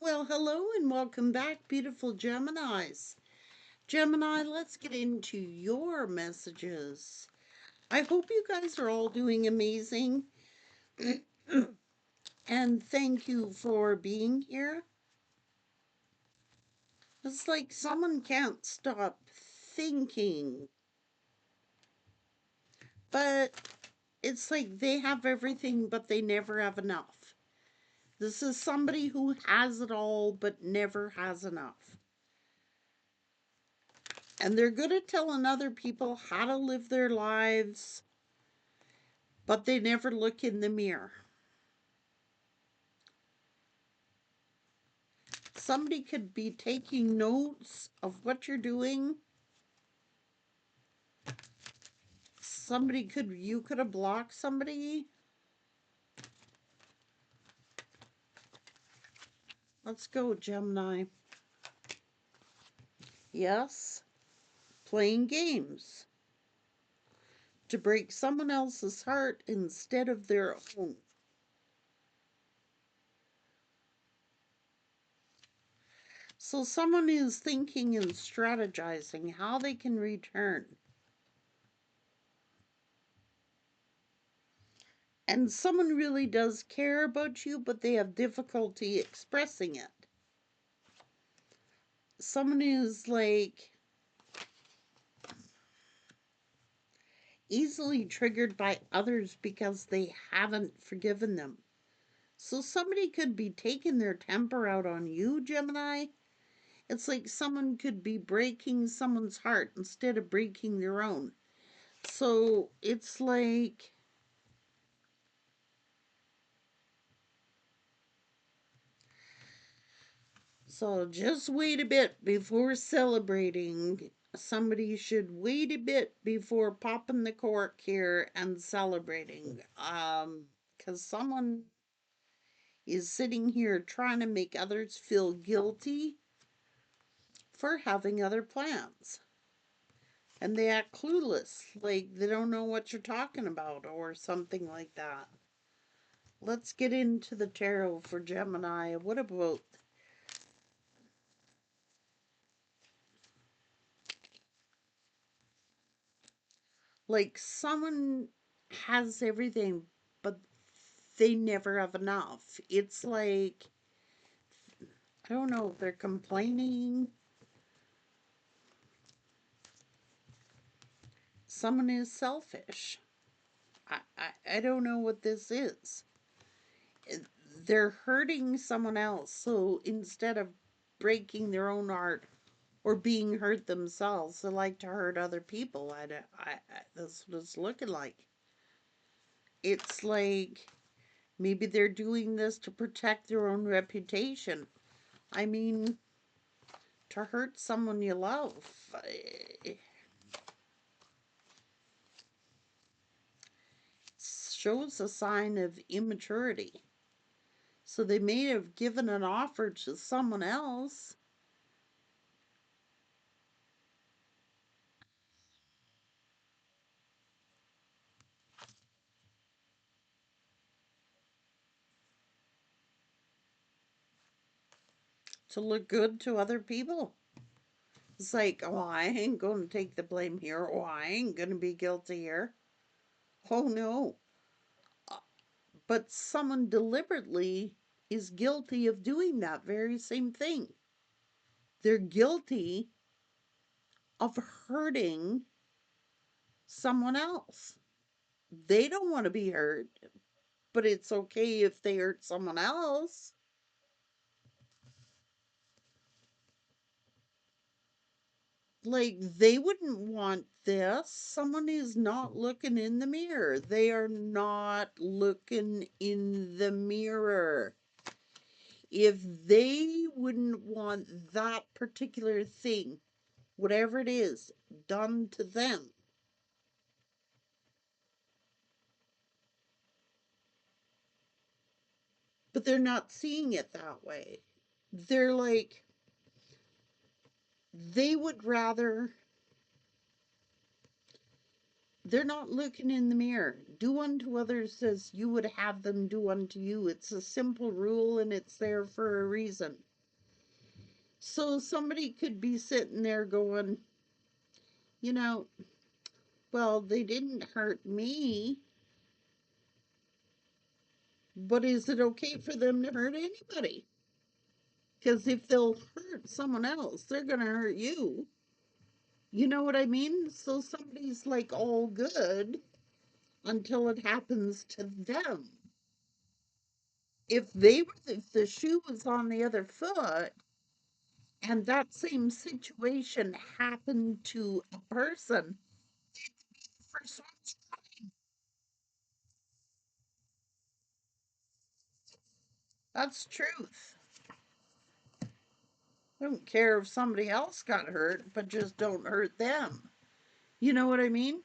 Well, hello and welcome back, beautiful Geminis. Gemini, let's get into your messages. I hope you guys are all doing amazing. And thank you for being here. It's like someone can't stop thinking, but it's like they have everything, but they never have enough. This is somebody who has it all, but never has enough. And they're good at telling other people how to live their lives, but they never look in the mirror. Somebody could be taking notes of what you're doing. You could have blocked somebody. Let's go, Gemini. Yes, playing games to break someone else's heart instead of their own. So someone is thinking and strategizing how they can return. And someone really does care about you, but they have difficulty expressing it. Someone is like easily triggered by others because they haven't forgiven them. So somebody could be taking their temper out on you, Gemini. It's like someone could be breaking someone's heart instead of breaking their own. So it's like so just wait a bit before celebrating. Somebody should wait a bit before popping the cork here and celebrating. Because someone is sitting here trying to make others feel guilty for having other plans. And they act clueless, like they don't know what you're talking about or something like that. Let's get into the tarot for Gemini. What about like someone has everything, but they never have enough? It's like, I don't know, they're complaining. Someone is selfish. I don't know what this is. They're hurting someone else. So instead of breaking their own heart or being hurt themselves, they like to hurt other people. That's what it's looking like. It's like maybe they're doing this to protect their own reputation. I mean, to hurt someone you love shows a sign of immaturity. So they may have given an offer to someone else. To look good to other people. It's like, oh, I ain't going to take the blame here. Oh, I ain't going to be guilty here. Oh, no. Uh, But someone deliberately is guilty of doing that very same thing. They're guilty of hurting someone else. They don't want to be hurt, but it's okay if they hurt someone else. Like, they wouldn't want this. Someone is not looking in the mirror. They are not looking in the mirror. If they wouldn't want that particular thing, whatever it is, done to them, but they're not seeing it that way. They're like, they would rather, they're not looking in the mirror. Do unto others as you would have them do unto you. It's a simple rule and it's there for a reason. So somebody could be sitting there going, you know, well, they didn't hurt me, but is it okay for them to hurt anybody? Because if they'll hurt someone else, they're going to hurt you. You know what I mean? So somebody's like all good until it happens to them. If the shoe was on the other foot and that same situation happened to a person, first one's, that's truth. I don't care if somebody else got hurt, but just don't hurt them. You know what I mean?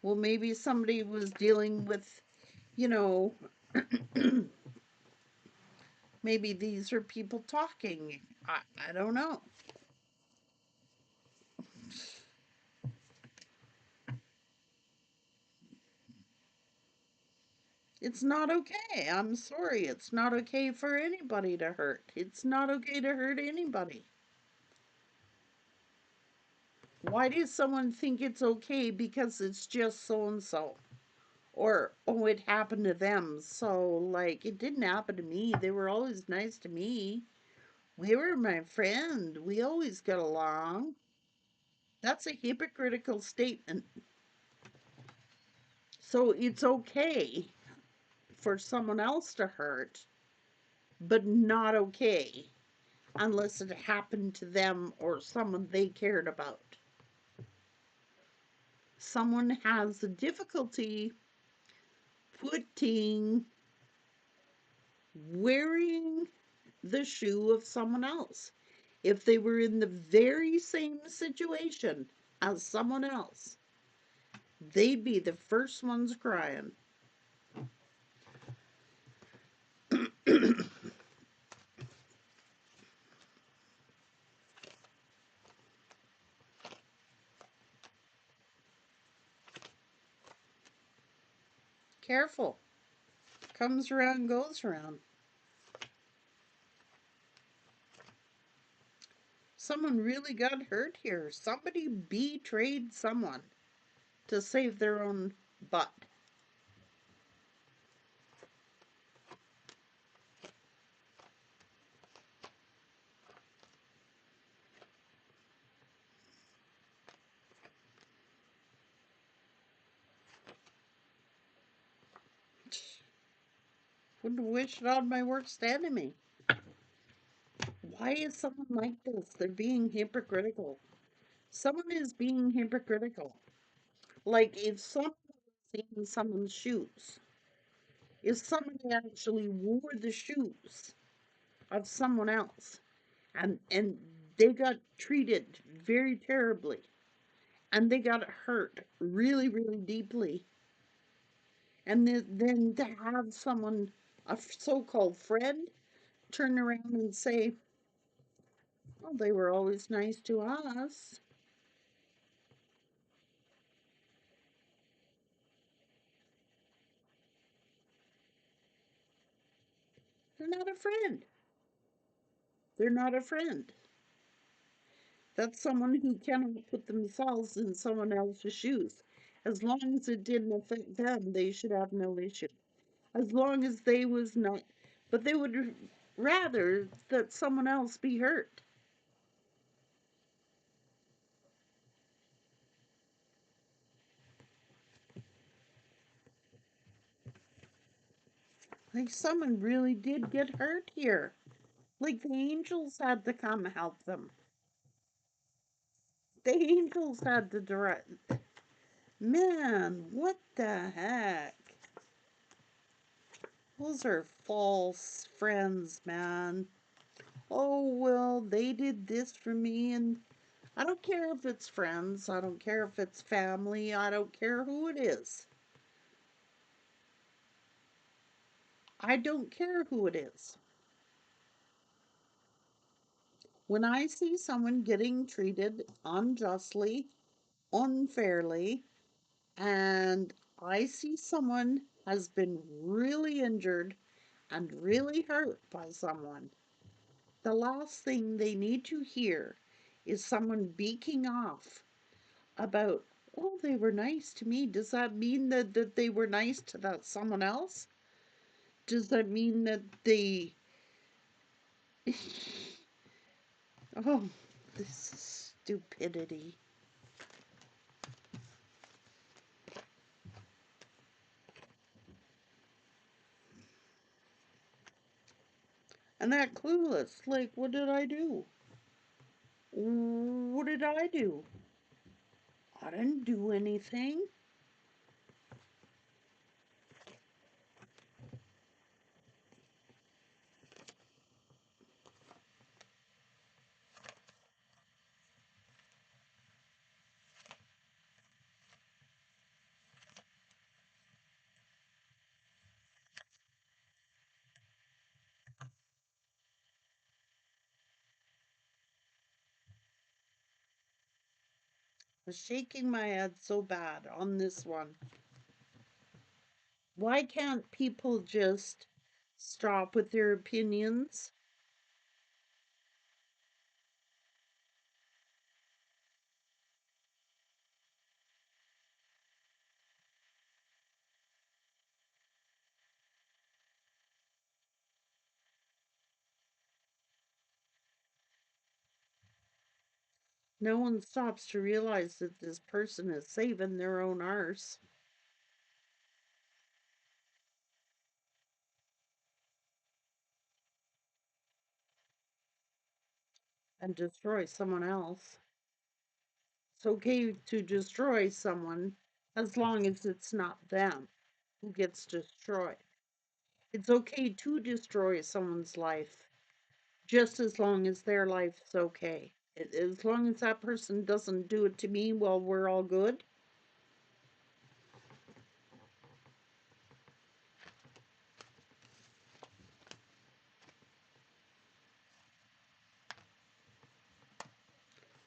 Well, maybe somebody was dealing with, you know, maybe these are people talking. I don't know. It's not okay. I'm sorry. It's not okay for anybody to hurt. It's not okay to hurt anybody. Why does someone think it's okay because it's just so and so? Or, oh, it happened to them. So, like, it didn't happen to me. They were always nice to me. We were my friend. We always got along. That's a hypocritical statement. So, it's okay for someone else to hurt, but not okay unless it happened to them or someone they cared about. Someone has a difficulty putting wearing the shoe of someone else. If they were in the very same situation as someone else, they'd be the first ones crying. Careful. Comes around, goes around. Someone really got hurt here. Somebody betrayed someone to save their own butt. Wouldn't wish it on my worst enemy. Why is someone like this? They're being hypocritical. Someone is being hypocritical. Like if someone was in someone's shoes, if somebody actually wore the shoes of someone else and they got treated very terribly and they got hurt really, really deeply, and then to have someone, a so-called friend, turn around and say, well, they were always nice to us. They're not a friend. They're not a friend. That's someone who cannot put themselves in someone else's shoes. As long as it didn't affect them, they should have no issue. As long as they was not, but they would rather that someone else be hurt. Like someone really did get hurt here. Like the angels had to come help them. The angels had to direct. Man, what the heck? Those are false friends, man. Oh, well, they did this for me, and I don't care if it's friends, I don't care if it's family, I don't care who it is. I don't care who it is. When I see someone getting treated unjustly, unfairly, and I see someone has been really injured and really hurt by someone, The last thing they need to hear is someone beaking off about, oh, they were nice to me. Does that mean that they were nice to that someone else? Does that mean that they. Oh, this is stupidity. And that clueless, like, what did I do? What did I do? I didn't do anything. I was shaking my head so bad on this one. Why can't people just stop with their opinions? No one stops to realize that this person is saving their own arse and destroy someone else. It's okay to destroy someone as long as it's not them who gets destroyed. It's okay to destroy someone's life just as long as their life is okay. As long as that person doesn't do it to me, well, we're all good.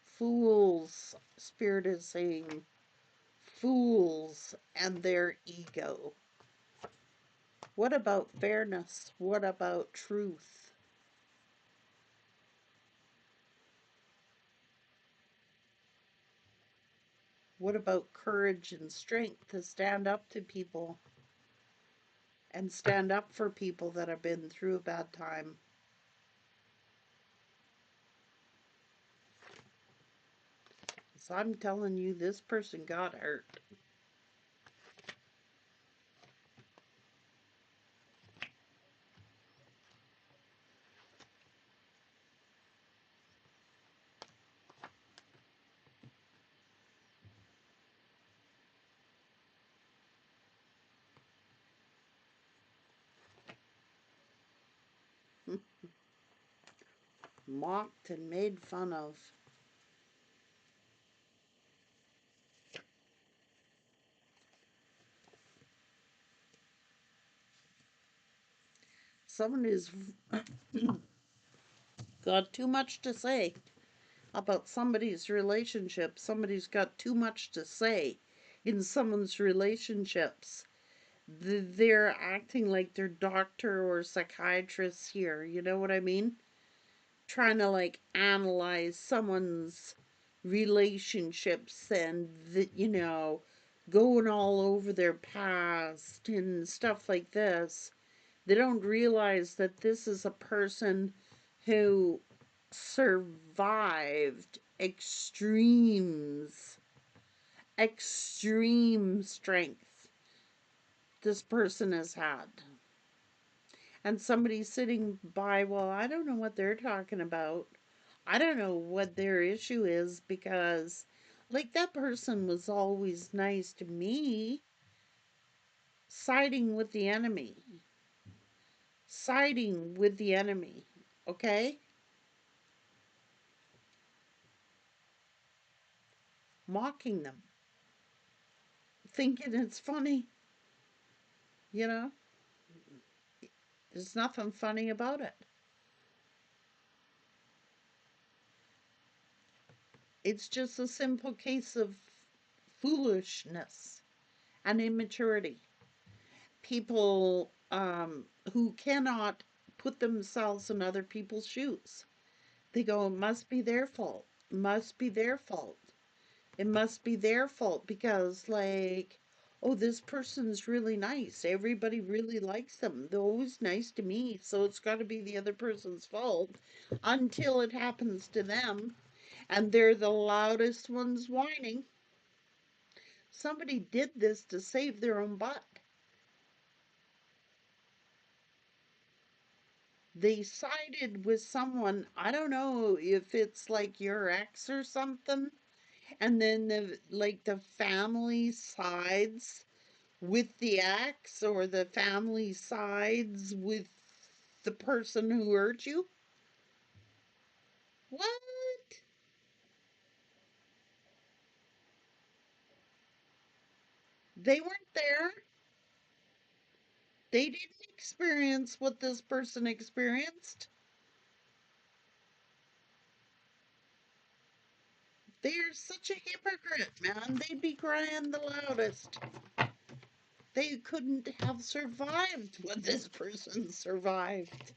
Fools, Spirit is saying, fools and their ego. What about fairness? What about truth? What about courage and strength to stand up to people and stand up for people that have been through a bad time? So I'm telling you, this person got hurt. Mocked and made fun of. Someone who's got too much to say about somebody's relationship. Somebody's got too much to say in someone's relationships. They're acting like they're doctor or psychiatrists here. You know what I mean? Trying to like analyze someone's relationships and going all over their past and stuff like this. They don't realize that this is a person who survived extreme strength this person has had. And somebody sitting by, well, I don't know what they're talking about. I don't know what their issue is because, like, that person was always nice to me, siding with the enemy, siding with the enemy, okay? Mocking them, thinking it's funny, you know? There's nothing funny about it. It's just a simple case of foolishness and immaturity. People who cannot put themselves in other people's shoes. They go, it must be their fault. Must be their fault. It must be their fault because, like, oh, this person's really nice. Everybody really likes them. They're always nice to me, so it's got to be the other person's fault until it happens to them and they're the loudest ones whining. Somebody did this to save their own butt. They sided with someone, I don't know if it's like your ex or something, and then the family sides with the ex or the family sides with the person who hurt you. What? They weren't there. They didn't experience what this person experienced. They're such a hypocrite, man. They'd be crying the loudest. They couldn't have survived what this person survived.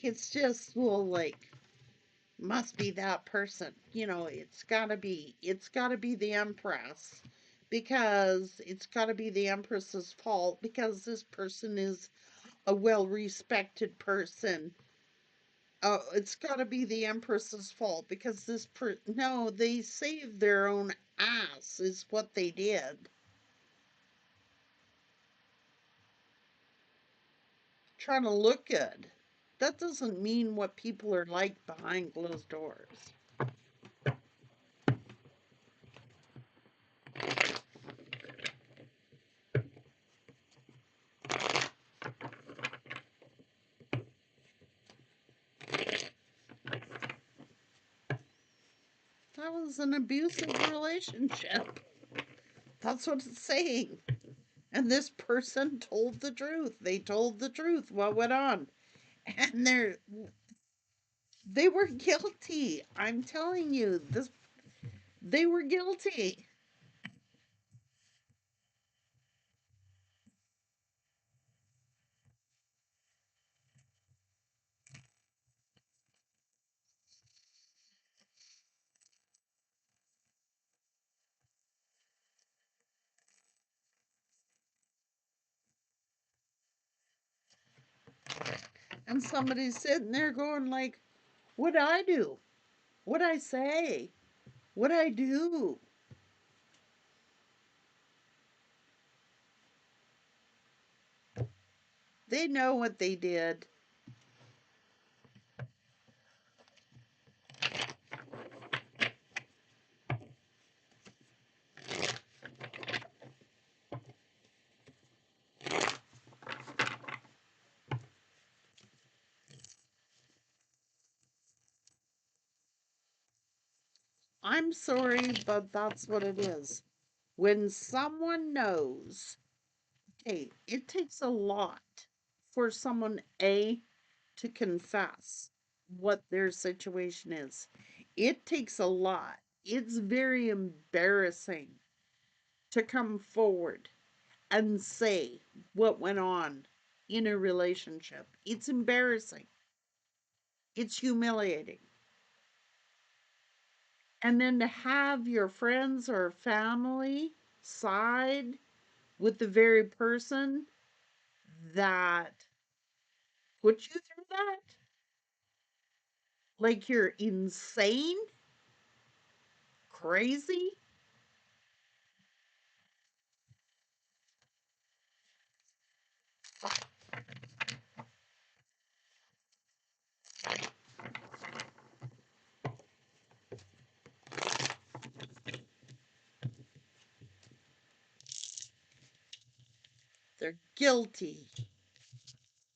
It's just, well, like, must be that person. It's gotta be the Empress. Because it's gotta be the Empress's fault because this person is a well respected person. Oh, it's gotta be the Empress's fault because no, they saved their own ass, is what they did. Trying to look good. That doesn't mean what people are like behind closed doors. That was an abusive relationship. That's what it's saying. And this person told the truth. They told the truth. What went on? And they were guilty. I'm telling you, they were guilty. And somebody's sitting there going like, "What'd I do? What'd I say? What'd I do?" They know what they did. I'm sorry, but that's what it is. When someone knows, hey, it takes a lot for someone to confess what their situation is. It takes a lot. It's very embarrassing to come forward and say what went on in a relationship. It's embarrassing. It's humiliating. And then to have your friends or family side with the very person that put you through that, like you're insane, crazy. They're guilty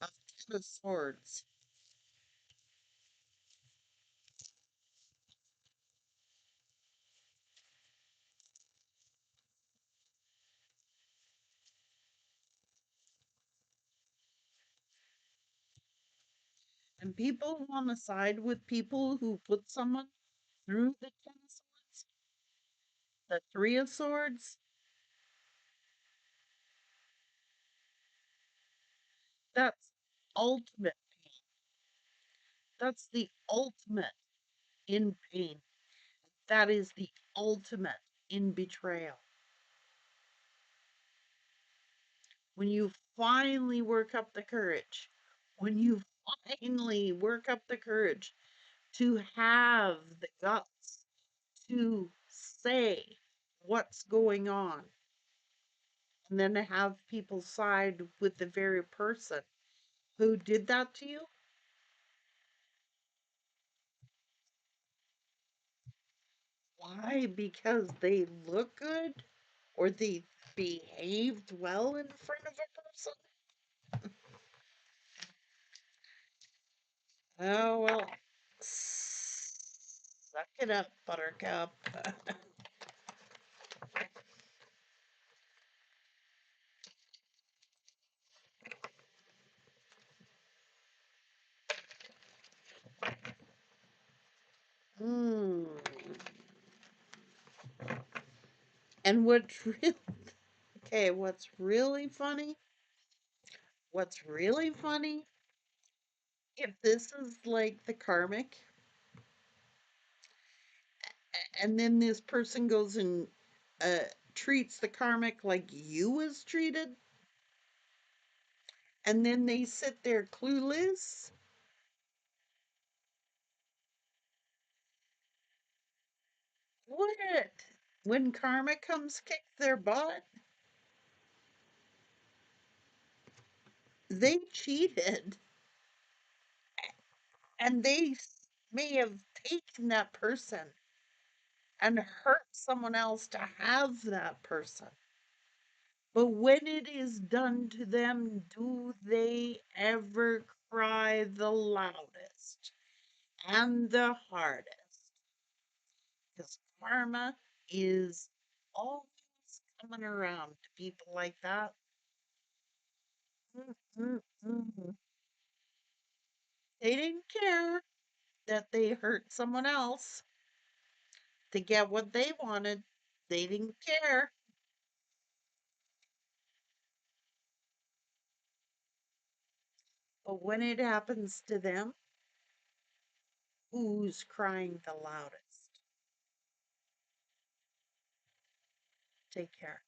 of Ten of Swords. And people want to side with people who put someone through the Ten of Swords, the Three of Swords. That's ultimate. That's the ultimate in pain. That is the ultimate in betrayal. When you finally work up the courage, when you finally work up the courage to have the guts to say what's going on, and then to have people side with the very person who did that to you. Why? Because they look good or they behaved well in front of a person? Oh, well, suck it up, Buttercup. Hmm. And okay, what's really funny, if this is like the karmic, and then this person goes and uh, treats the karmic like you was treated, and then they sit there clueless. What? When karma comes kick their butt, they cheated, and may have taken that person and hurt someone else to have that person. But when it is done to them, do they ever cry the loudest and the hardest? Because karma is always coming around to people like that. Mm-mm-mm. They didn't care that they hurt someone else to get what they wanted. They didn't care. But when it happens to them, who's crying the loudest? Take care.